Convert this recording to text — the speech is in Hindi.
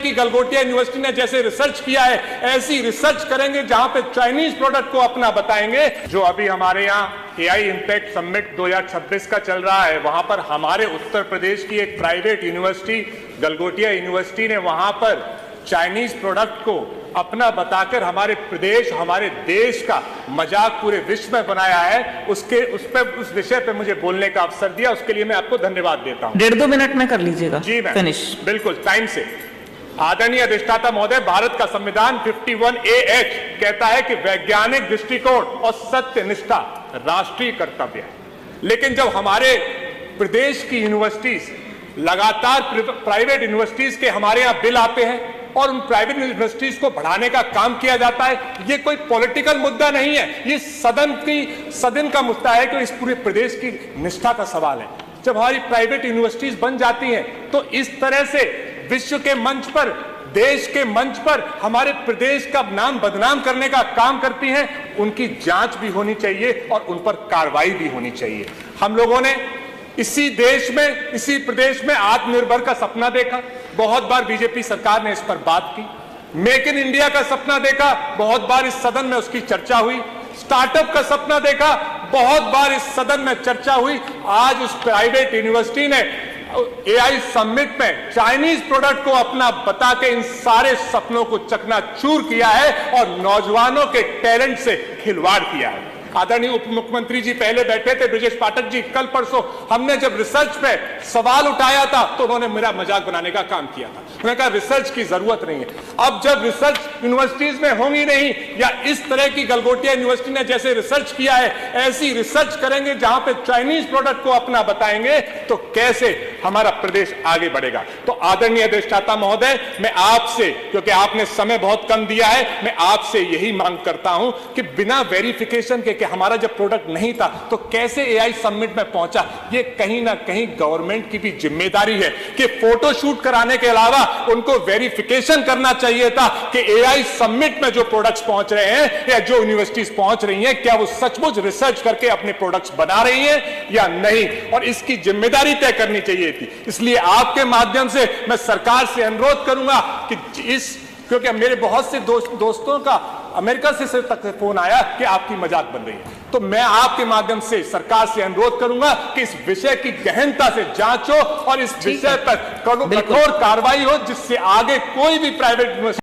की गलगोटिया यूनिवर्सिटी ने जैसे रिसर्च किया है, ऐसी रिसर्च करेंगे जहां पे चाइनीज प्रोडक्ट को अपना बताएंगे। जो अभी हमारे यहाँ एआई इम्पैक्ट समिट 2026 का चल रहा है, वहां पर हमारे उत्तर प्रदेश की एक प्राइवेट यूनिवर्सिटी गलगोटिया यूनिवर्सिटी ने वहां पर चाइनीज प्रोडक्ट को अपना बताकर हमारे प्रदेश, हमारे देश का मजाक पूरे विश्व में बनाया है। उस विषय पे मुझे बोलने का अवसर दिया, उसके लिए मैं आपको धन्यवाद देता हूं। 1.5-2 मिनट में कर लीजिएगा। जी मैम, फिनिश। बिल्कुल टाइम से। आदरणीय अधिष्ठाता महोदय, भारत का संविधान 51A(h) कहता है कि वैज्ञानिक दृष्टिकोण और सत्य निष्ठा राष्ट्रीय कर्तव्य है। लेकिन जब हमारे प्रदेश की यूनिवर्सिटीज लगातार प्राइवेट यूनिवर्सिटीज के हमारे यहां बिल आते हैं और उन प्राइवेट यूनिवर्सिटीज को बढ़ाने का काम किया जाता है, ये कोई पॉलिटिकल मुद्दा नहीं है, ये सदन का मुद्दा है कि इस पूरे प्रदेश की निष्ठा का सवाल है। जब हमारी प्राइवेट यूनिवर्सिटीज बन जाती हैं तो इस तरह से विश्व के मंच पर, देश के मंच पर हमारे प्रदेश का नाम बदनाम करने का काम करती हैं, उनकी जांच भी होनी चाहिए और उन पर कार्रवाई भी होनी चाहिए। हम लोगों ने इसी देश में, इसी प्रदेश में आत्मनिर्भर का सपना देखा, बहुत बार बीजेपी सरकार ने इस पर बात की। मेक इन इंडिया का सपना देखा, बहुत बार इस सदन में उसकी चर्चा हुई। स्टार्टअप का सपना देखा, बहुत बार इस सदन में चर्चा हुई। आज उस प्राइवेट यूनिवर्सिटी ने एआई समिट में चाइनीज प्रोडक्ट को अपना बता के इन सारे सपनों को चकनाचूर किया है और नौजवानों के टैलेंट से खिलवाड़ किया है। आदरणीय उप मुख्यमंत्री जी पहले बैठे थे, ब्रजेश पाठक जी, कल परसों हमने जब रिसर्च पे सवाल उठाया था तो उन्होंने मेरा मजाक बनाने का काम किया था। उन्होंने कहा रिसर्च की जरूरत नहीं है। अब जब रिसर्च यूनिवर्सिटीज में होंगी नहीं, या इस तरह की गलगोटिया यूनिवर्सिटी ने जैसे रिसर्च किया है, ऐसी रिसर्च करेंगे जहां पे चाइनीज प्रोडक्ट को अपना बताएंगे, तो कैसे हमारा प्रदेश आगे बढ़ेगा। तो आदरणीय अधिष्ठाता महोदय, मैं आपसे, क्योंकि आपने समय बहुत कम दिया है, मैं आपसे यही मांग करता हूं कि बिना वेरिफिकेशन के कि हमारा जब प्रोडक्ट नहीं था तो कैसे एआई समिट में पहुंचा, ये कहीं ना कहीं गवर्नमेंट की भी जिम्मेदारी है कि फोटो शूट कराने के अलावा उनको वेरिफिकेशन करना चाहिए था कि एआई समिट में जो प्रोडक्ट्स पहुंच रहे हैं या जो यूनिवर्सिटीज पहुंच रही हैं, क्या वो सचमुच रिसर्च करके अपने प्रोडक्ट्स बना रही हैं या नहीं, और इसकी जिम्मेदारी तय करनी चाहिए थी। इसलिए आपके माध्यम से मैं सरकार से अनुरोध करूंगा कि क्योंकि मेरे बहुत से दोस्तों का अमेरिका से तक फोन आया कि आपकी मजाक बन रही है, तो मैं आपके माध्यम से सरकार से अनुरोध करूंगा कि इस विषय की गहनता से जांच हो और इस विषय पर कठोर कार्रवाई हो, जिससे आगे कोई भी प्राइवेट यूनिवर्सिटी